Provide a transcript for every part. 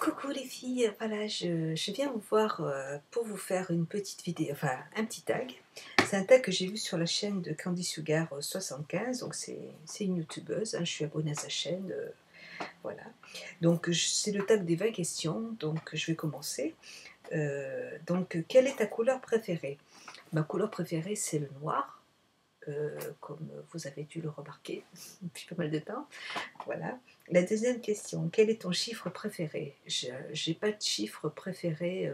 Coucou les filles, voilà, je viens vous voir pour vous faire une petite vidéo, enfin un petit tag. C'est un tag que j'ai vu sur la chaîne de Candy Sugar 75, donc c'est une youtubeuse, hein, je suis abonnée à sa chaîne, voilà. Donc c'est le tag des 20 questions, donc je vais commencer. Quelle est ta couleur préférée? Ma couleur préférée c'est le noir, comme vous avez dû le remarquer depuis pas mal de temps. Voilà. La deuxième question, quel est ton chiffre préféré? Je n'ai pas de chiffre préféré,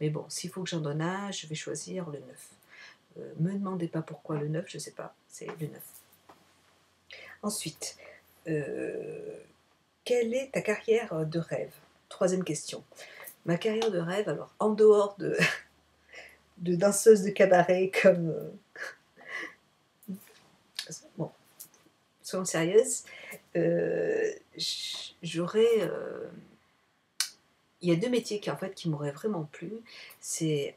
mais bon, s'il faut que j'en donne un, je vais choisir le 9. Me demandez pas pourquoi le 9, je ne sais pas, c'est le 9. Ensuite, euh, quelle est ta carrière de rêve? Troisième question. Ma carrière de rêve, alors en dehors de danseuse de cabaret comme... bon, soyons sérieuses, j'aurais... il y a deux métiers qui en fait qui m'auraient vraiment plu. C'est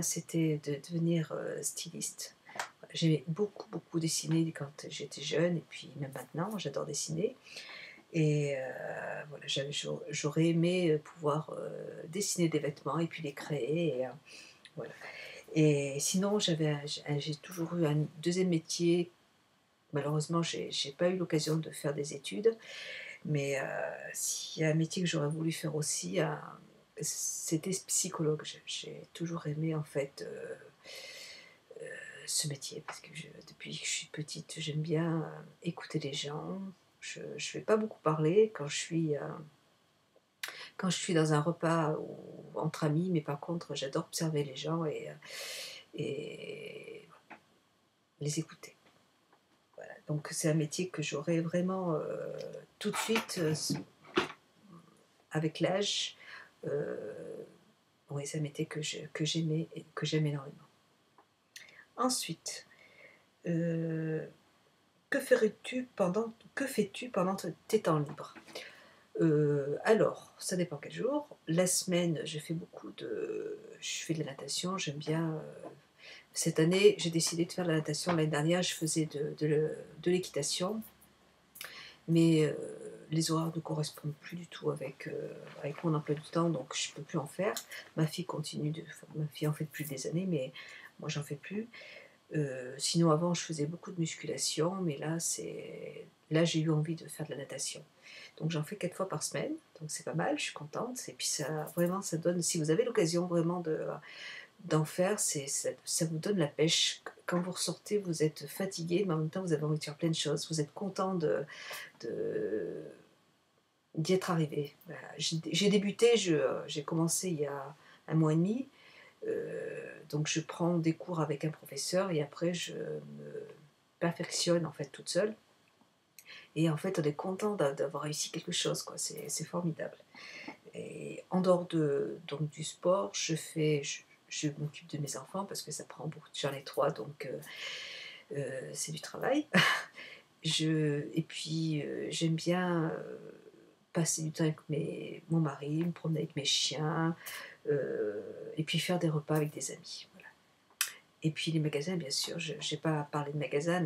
c'était de devenir styliste. J'ai beaucoup dessiné quand j'étais jeune et puis même maintenant, j'adore dessiner. Et voilà, j'aurais aimé pouvoir dessiner des vêtements et puis les créer. Et, voilà. Et sinon, j'ai toujours eu un deuxième métier. Malheureusement, j'ai pas eu l'occasion de faire des études. Mais s'il y a un métier que j'aurais voulu faire aussi, c'était psychologue. J'ai toujours aimé en fait ce métier parce que depuis que je suis petite, j'aime bien écouter les gens. Je ne vais pas beaucoup parler quand je suis dans un repas ou entre amis, mais par contre, j'adore observer les gens et les écouter. Voilà. Donc c'est un métier que j'aurais vraiment tout de suite avec l'âge. Oui, c'est un métier que j'aimais et que j'aime énormément. Ensuite, que fais-tu pendant tes temps libres? Alors, ça dépend quel jour. La semaine, je fais de la natation, j'aime bien. Cette année, j'ai décidé de faire de la natation. L'année dernière, je faisais de l'équitation, mais les horaires ne correspondent plus du tout avec mon emploi du temps, donc je ne peux plus en faire. Ma fille ma fille en fait depuis des années, mais moi j'en fais plus. Sinon avant je faisais beaucoup de musculation, mais là j'ai eu envie de faire de la natation. Donc j'en fais 4 fois par semaine, donc c'est pas mal, je suis contente. Et puis ça vraiment ça donne, si vous avez l'occasion vraiment d'en faire, ça vous donne la pêche. Quand vous ressortez, vous êtes fatigué, mais en même temps vous avez envie de faire plein de choses. Vous êtes content de d'y être arrivé. Voilà. J'ai débuté, j'ai commencé il y a un mois et demi. Donc je prends des cours avec un professeur et après je me perfectionne en fait toute seule. Et en fait on est content d'avoir réussi quelque chose, quoi. C'est formidable. Et en dehors donc, du sport, je m'occupe de mes enfants parce que ça prend beaucoup. J'en ai 3, donc c'est du travail. Et puis j'aime bien passer du temps avec mon mari, me promener avec mes chiens, et puis faire des repas avec des amis. Voilà. Et puis les magasins, bien sûr, je n'ai pas parlé de magasins,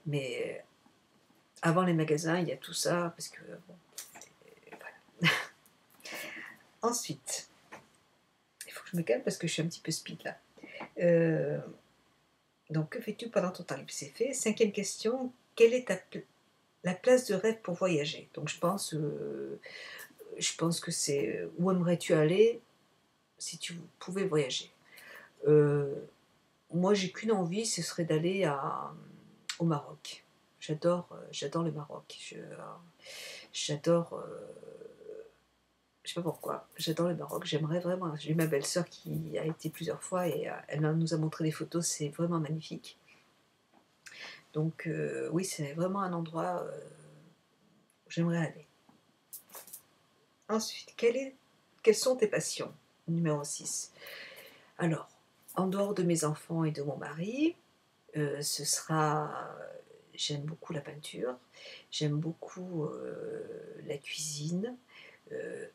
mais avant les magasins, il y a tout ça, parce que bon, voilà. Ensuite, il faut que je me calme parce que je suis un petit peu speed là. Euh, donc, que fais-tu pendant ton temps libre? C'est fait. Cinquième question, quelle est la place de rêve pour voyager? Donc, je pense que c'est où aimerais-tu aller si tu pouvais voyager? Euh, Moi, j'ai qu'une envie, ce serait d'aller au Maroc. J'adore le Maroc. J'adore, je sais pas pourquoi, j'adore le Maroc. J'aimerais vraiment. J'ai eu ma belle-sœur qui a été plusieurs fois et elle nous a montré des photos. C'est vraiment magnifique. Donc oui, c'est vraiment un endroit où j'aimerais aller. Ensuite, quelles sont tes passions? Numéro 6. Alors, en dehors de mes enfants et de mon mari, ce sera j'aime beaucoup la peinture, j'aime beaucoup la cuisine, euh,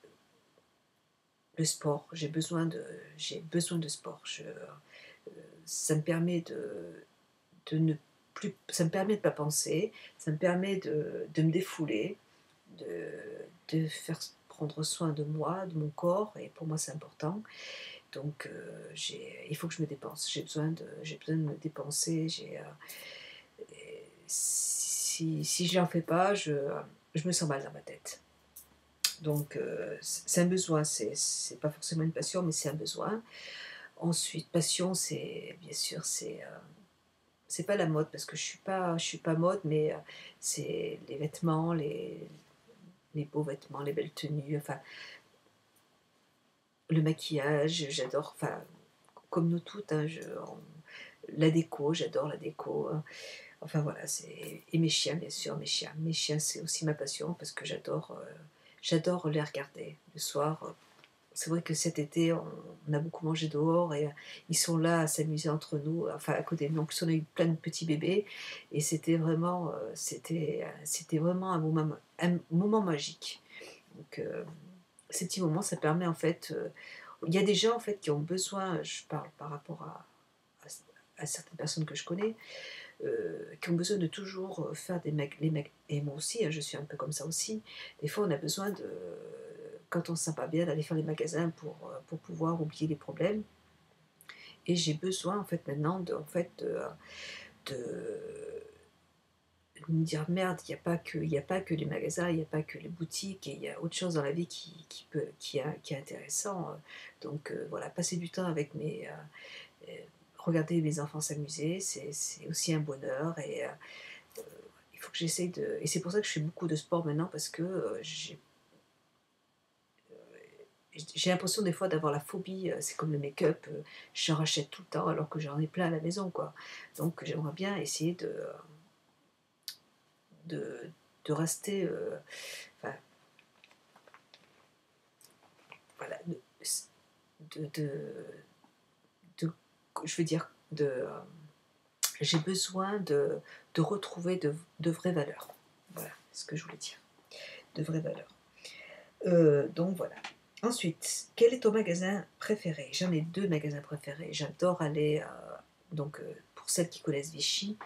le sport. J'ai besoin de sport. Ça me permet de ne plus, ça me permet de ne pas penser, ça me permet de me défouler, de faire prendre soin de moi, de mon corps, et pour moi c'est important. Donc il faut que je me dépense. J'ai besoin de me dépenser. Si je n'en fais pas, je me sens mal dans ma tête. Donc c'est un besoin, c'est pas forcément une passion, mais c'est un besoin. Ensuite, passion, c'est bien sûr, c'est pas la mode parce que je suis pas mode, mais c'est les vêtements, les beaux vêtements, les belles tenues, enfin le maquillage, j'adore, enfin comme nous toutes, hein, la déco, j'adore la déco, hein. Enfin voilà, et mes chiens, bien sûr, mes chiens, c'est aussi ma passion parce que j'adore les regarder le soir. C'est vrai que cet été, on a beaucoup mangé dehors et ils sont là à s'amuser entre nous, enfin à côté de nous. En plus, on a eu plein de petits bébés et c'était vraiment un moment magique. Donc, ces petits moments, ça permet en fait. Il y a des gens en fait qui ont besoin, je parle par rapport à certaines personnes que je connais, qui ont besoin de toujours faire et moi aussi, hein, je suis un peu comme ça aussi. Des fois, on a besoin quand on ne se sent pas bien, d'aller faire les magasins pour pouvoir oublier les problèmes. Et j'ai besoin, en fait, maintenant, de me dire merde, il y a pas que les magasins, il n'y a pas que les boutiques, et il y a autre chose dans la vie qui est intéressant. Donc voilà, passer du temps avec euh, regarder mes enfants s'amuser, c'est aussi un bonheur. Et il faut que j'essaye de. Et c'est pour ça que je fais beaucoup de sport maintenant parce que j'ai l'impression des fois d'avoir la phobie, c'est comme le make-up, j'en rachète tout le temps alors que j'en ai plein à la maison, quoi. Donc j'aimerais bien essayer de, de rester, enfin, voilà, de, de, de- je veux dire, j'ai besoin de retrouver de vraies valeurs. Voilà ce que je voulais dire, de vraies valeurs. Donc voilà. Ensuite, quel est ton magasin préféré? J'en ai 2 magasins préférés. J'adore aller, donc pour celles qui connaissent Vichy,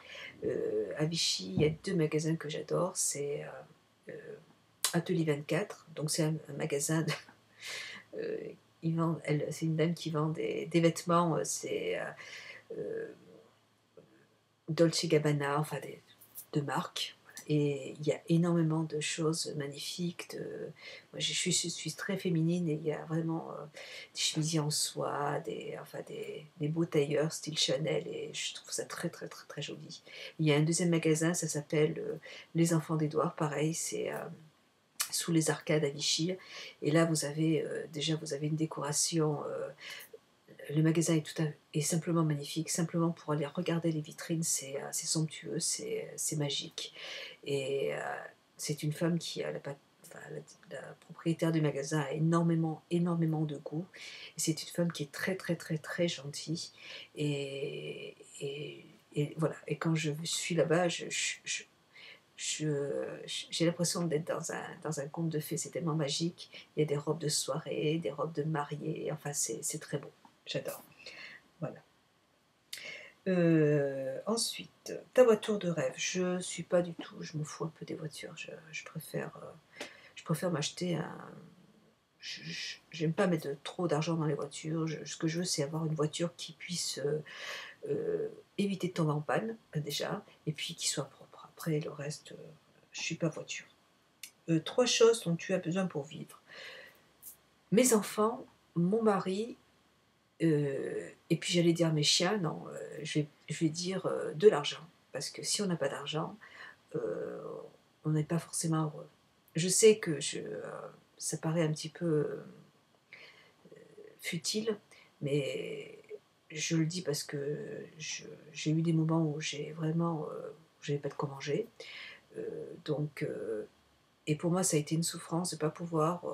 à Vichy, il y a 2 magasins que j'adore. C'est, Atelier 24, donc c'est un magasin de heu, c'est une dame qui vend des vêtements, c'est, Dolce Gabbana, enfin de marque. Et il y a énormément de choses magnifiques. Moi, je suis très féminine et il y a vraiment des chemisiers en soie, des beaux tailleurs style Chanel et je trouve ça très très très très joli. Il y a un deuxième magasin, ça s'appelle Les Enfants d'Édouard, pareil, c'est sous les arcades à Vichy. Et là, vous avez une décoration. Le magasin est simplement magnifique. Simplement pour aller regarder les vitrines, c'est somptueux, c'est magique. Et c'est une femme qui a enfin, la propriétaire du magasin a énormément, énormément de goût. Et c'est une femme qui est très, très, très, très gentille. Et, et, et voilà. Et quand je suis là-bas, j'ai l'impression d'être dans un conte de fées. C'est tellement magique. Il y a des robes de soirée, des robes de mariée. Enfin, c'est très beau. J'adore. Voilà. Ensuite, ta voiture de rêve. Je suis pas du tout, je me fous un peu des voitures. Je préfère m'acheter un. J'aime pas mettre trop d'argent dans les voitures. Ce que je veux, c'est avoir une voiture qui puisse éviter de tomber en panne, déjà, et puis qui soit propre. Après, le reste, je suis pas voiture. 3 choses dont tu as besoin pour vivre. Mes enfants, mon mari. Et puis j'allais dire mes chiens, non, je vais dire, de l'argent. Parce que si on n'a pas d'argent, heu, on n'est pas forcément heureux. Je sais que ça paraît un petit peu, futile, mais je le dis parce que j'ai eu des moments où j'ai vraiment, où j'avais pas de quoi manger. Donc et pour moi, ça a été une souffrance de ne pas pouvoir,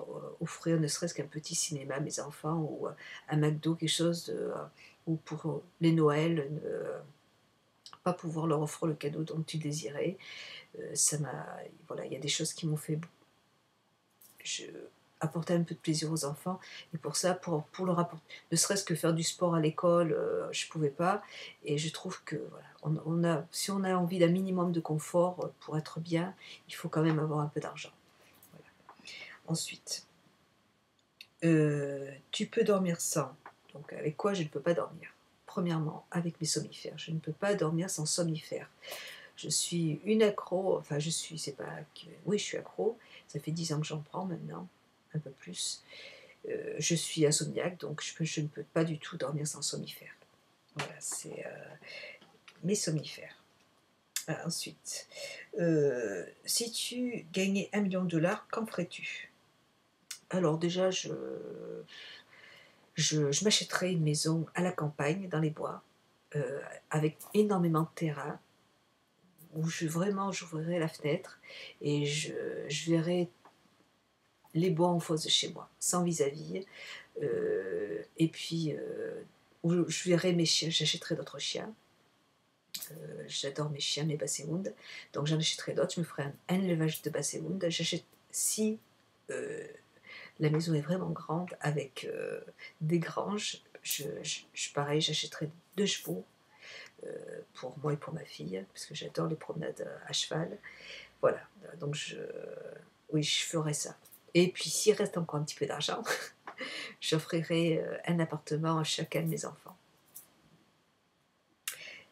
offrir ne serait-ce qu'un petit cinéma à mes enfants ou, un McDo, quelque chose ou pour, les Noëls, pas pouvoir leur offrir le cadeau dont ils désiraient. Ça m'a Voilà, il y a des choses qui m'ont fait je apporter un peu de plaisir aux enfants et pour ça, pour leur apporter ne serait-ce que faire du sport à l'école, je pouvais pas et je trouve que voilà, on a si on a envie d'un minimum de confort, pour être bien, il faut quand même avoir un peu d'argent. Voilà. Ensuite. Tu peux dormir sans. Donc avec quoi je ne peux pas dormir? Premièrement, avec mes somnifères. Je ne peux pas dormir sans somnifères. Je suis une accro, enfin je suis, c'est pas que oui, je suis accro, ça fait 10 ans que j'en prends maintenant, un peu plus. Je suis insomniaque, donc je ne peux pas du tout dormir sans somnifères. Voilà, c'est, mes somnifères. Ah, ensuite, si tu gagnais 1 million de dollars, qu'en ferais-tu? Alors déjà, je m'achèterais une maison à la campagne, dans les bois, avec énormément de terrain, où vraiment j'ouvrirais la fenêtre et je verrais les bois en face de chez moi, sans vis-à-vis. Et puis, où je verrais mes chiens, j'achèterais d'autres chiens. J'adore mes chiens, mes basset-hounds, donc j'en achèterai d'autres. Je me ferai un élevage de basset-hounds. J'achète, si la maison est vraiment grande, avec des granges, pareil, j'achèterai 2 chevaux pour moi et pour ma fille, parce que j'adore les promenades à cheval. Voilà, donc oui, je ferai ça. Et puis s'il reste encore un petit peu d'argent, j'offrirai un appartement à chacun de mes enfants.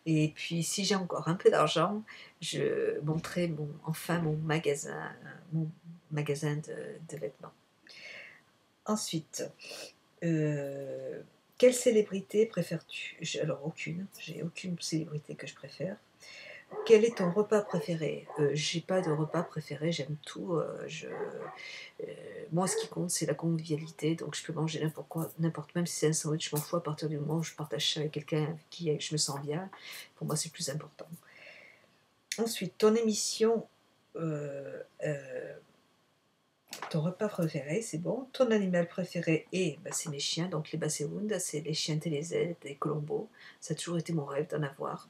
Et puis si j'ai encore un peu d'argent, je monterai enfin mon magasin de vêtements. Ensuite, quelle célébrité préfères-tu? Alors aucune, j'ai aucune célébrité que je préfère. Quel est ton repas préféré? J'ai pas de repas préféré, j'aime tout. Moi, ce qui compte, c'est la convivialité, donc je peux manger n'importe quoi, n'importe, même si c'est un sandwich, je m'en fous à partir du moment où je partage ça avec quelqu'un avec qui je me sens bien. Pour moi, c'est le plus important. Ensuite, ton repas préféré, c'est bon. Ton animal préféré, c'est mes chiens, donc les basset-hounds, c'est les chiens Télé-Z et Colombo. Ça a toujours été mon rêve d'en avoir.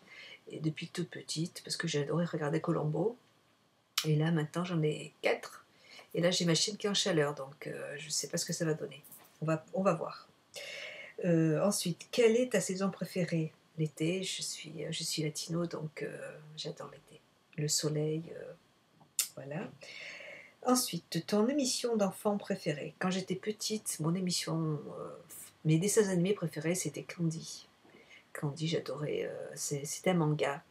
Et depuis toute petite, parce que j'ai adoré regarder Colombo. Et là, maintenant, j'en ai 4. Et là, j'ai ma chienne qui est en chaleur, donc je ne sais pas ce que ça va donner. On va voir. Ensuite, quelle est ta saison préférée? L'été, je suis latino, donc j'adore l'été. Le soleil, voilà. Ensuite, ton émission d'enfant préférée. Quand j'étais petite, mes dessins animés préférés, c'était Candy. Candy, j'adorais. C'était un manga.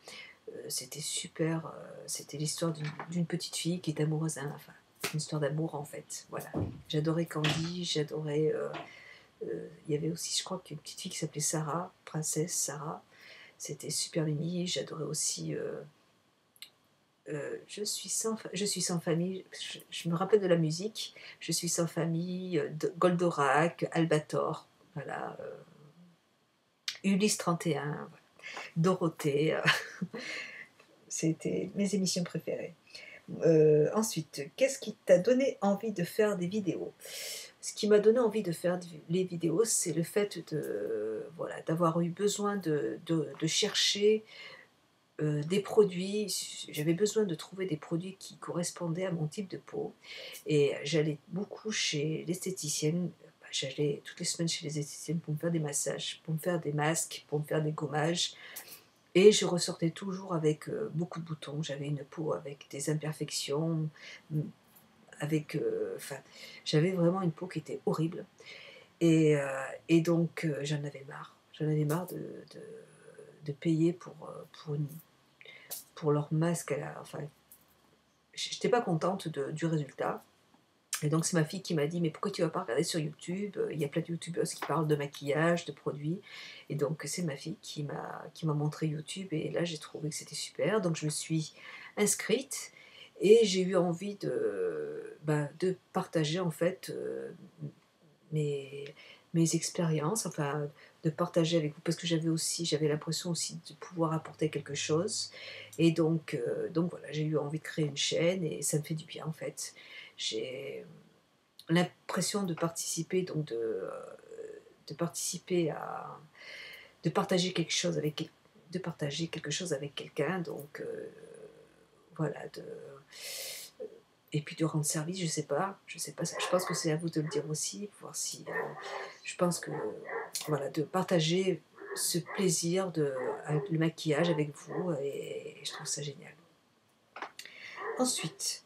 C'était super. C'était l'histoire d'une petite fille qui est amoureuse d'un. Enfin, une histoire d'amour en fait. Voilà. J'adorais Candy. J'adorais. Il y avait aussi, je crois, une petite fille qui s'appelait Sarah, princesse Sarah. C'était super mimi. J'adorais aussi. Je suis sans famille. Je me rappelle de la musique. Je suis sans famille. Goldorak, Albator. Voilà. Ulysse 31. Voilà. Dorothée. C'était mes émissions préférées. Ensuite, qu'est-ce qui t'a donné envie de faire des vidéos? Ce qui m'a donné envie de faire les vidéos, c'est le fait voilà, d'avoir eu besoin de chercher des produits. J'avais besoin de trouver des produits qui correspondaient à mon type de peau. Et j'allais beaucoup chez l'esthéticienne. J'allais toutes les semaines chez les esthéticiennes pour me faire des massages, pour me faire des masques, pour me faire des gommages. Et je ressortais toujours avec beaucoup de boutons. J'avais une peau avec des imperfections, enfin, j'avais vraiment une peau qui était horrible. Et donc, j'en avais marre. J'en avais marre de payer pour leur masque. Enfin, j'étais pas contente du résultat. Et donc c'est ma fille qui m'a dit: «Mais pourquoi tu vas pas regarder sur YouTube? Il y a plein de youtubeuses qui parlent de maquillage, de produits». Et donc c'est ma fille qui m'a montré YouTube, et là j'ai trouvé que c'était super. Donc je me suis inscrite et j'ai eu envie de partager en fait, mes expériences, enfin de partager avec vous, parce que j'avais l'impression aussi de pouvoir apporter quelque chose. Et donc voilà, j'ai eu envie de créer une chaîne et ça me fait du bien en fait. J'ai l'impression de participer, donc de participer à de partager quelque chose avec quelqu'un, donc voilà, et puis de rendre service, je sais pas, je pense que c'est à vous de le dire aussi, voir si je pense que voilà, de partager ce plaisir avec le maquillage avec vous, et je trouve ça génial. Ensuite,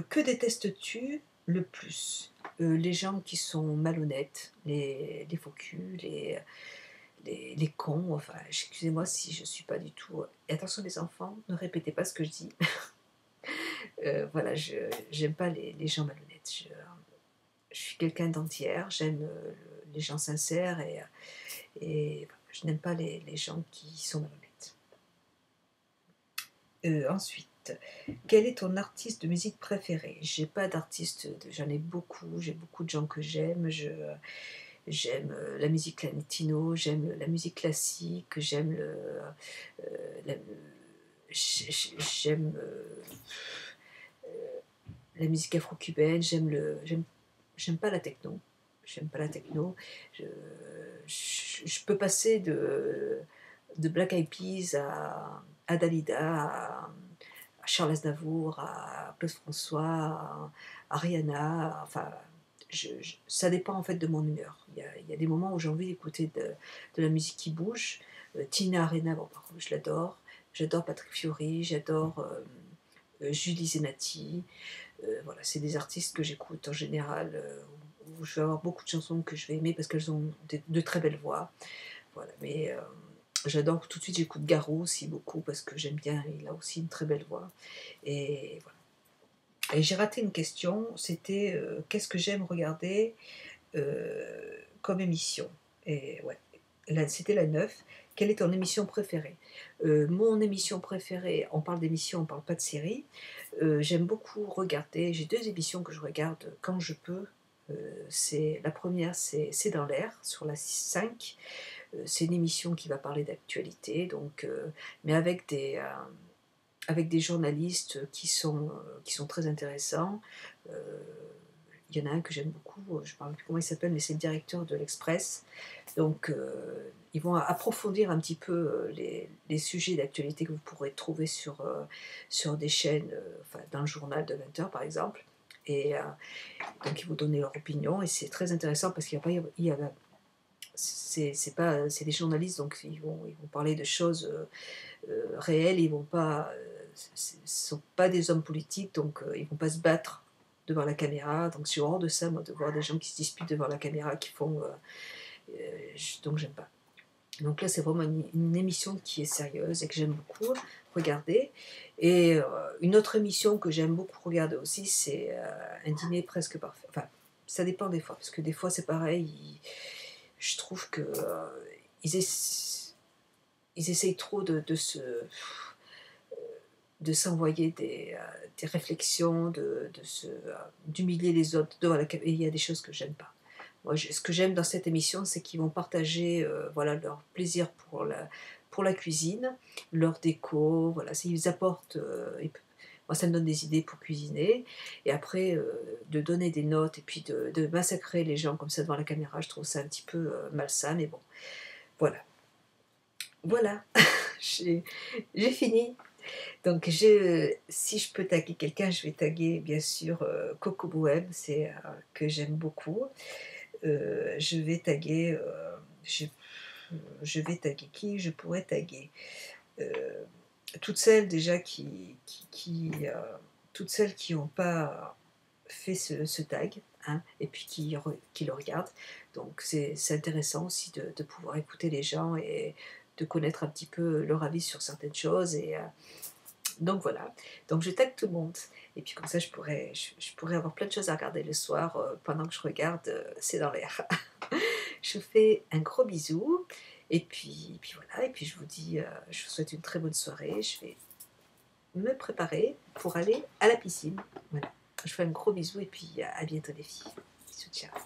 Que détestes-tu le plus? Les gens qui sont malhonnêtes, les faux culs, les cons, enfin, excusez-moi si je suis pas du tout. Et attention les enfants, ne répétez pas ce que je dis. Voilà, je j'aime pas les gens malhonnêtes. Je suis quelqu'un d'entière, j'aime les gens sincères et voilà, je n'aime pas les gens qui sont malhonnêtes. Ensuite, quel est ton artiste de musique préféré? J'ai pas d'artiste, j'en ai beaucoup, j'ai beaucoup de gens que j'aime. J'aime la musique latino, j'aime la musique classique, j'aime la- j'aime la musique afro-cubaine, j'aime pas la techno. J'aime pas la techno. Je, je peux passer de Black Eyed Peas à Dalida, à Charles Aznavour, à Claude François, à Rihanna. Enfin, ça dépend en fait de mon humeur. Il y a des moments où j'ai envie d'écouter de la musique qui bouge. Tina Arena, bon, par contre, je l'adore. J'adore Patrick Fiori, j'adore Julie Zenati. Voilà, c'est des artistes que j'écoute en général, où je vais avoir beaucoup de chansons que je vais aimer parce qu'elles ont de très belles voix. Voilà, mais j'adore tout de suite, j'écoute Garou aussi beaucoup parce que j'aime bien, il a aussi une très belle voix. Et voilà. Et j'ai raté une question, c'était qu'est-ce que j'aime regarder comme émission? Et ouais, c'était la 9. Quelle est ton émission préférée? Mon émission préférée, on parle d'émission, on parle pas de série. J'aime beaucoup regarder, j'ai deux émissions que je regarde quand je peux. La première, c'est dans l'air, sur la 5. C'est une émission qui va parler d'actualité, donc, mais avec des journalistes qui sont très intéressants. Il y en a un que j'aime beaucoup, je ne sais plus comment il s'appelle, mais c'est le directeur de l'Express. Donc, ils vont approfondir un petit peu les sujets d'actualité que vous pourrez trouver sur des chaînes, enfin, dans le journal de 20 heures par exemple. Et donc, ils vont donner leur opinion, et c'est très intéressant parce qu'il n'y a pas. C'est des journalistes, donc ils vont parler de choses réels, ils vont pas, ce sont pas des hommes politiques, donc ils vont pas se battre devant la caméra. Donc c'est hors de ça, moi, de voir des gens qui se disputent devant la caméra, qui font, donc j'aime pas. Donc là, c'est vraiment une émission qui est sérieuse et que j'aime beaucoup regarder. Et une autre émission que j'aime beaucoup regarder aussi, c'est Un dîner presque parfait. Enfin, ça dépend des fois, parce que des fois c'est pareil. Je trouve que ils, ils essayent trop de s'envoyer des réflexions, d'humilier les autres devant la caméra. Et il y a des choses que j'aime pas. Moi, ce que j'aime dans cette émission, c'est qu'ils vont partager voilà, leur plaisir pour la cuisine, leur déco. Voilà, ils apportent. Moi, ça me donne des idées pour cuisiner. Et après, de donner des notes et puis de massacrer les gens comme ça devant la caméra, je trouve ça un petit peu malsain. Mais bon, voilà. Voilà, j'ai fini. Donc, si je peux taguer quelqu'un, je vais taguer bien sûr Coco Bohème, que j'aime beaucoup. Je vais taguer, je vais taguer qui? Je pourrais taguer euh, toutes celles déjà toutes celles qui n'ont pas fait ce tag, hein, et puis qui le regardent. Donc c'est intéressant aussi de pouvoir écouter les gens et de connaître un petit peu leur avis sur certaines choses. Et donc voilà, donc je tag tout le monde. Et puis comme ça, je pourrais avoir plein de choses à regarder le soir pendant que je regarde C'est dans l'air. Je vous fais un gros bisou. Et puis voilà, et puis je vous dis, je vous souhaite une très bonne soirée. Je vais me préparer pour aller à la piscine. Voilà. Je vous fais un gros bisou et puis à bientôt les filles. Bisous, ciao.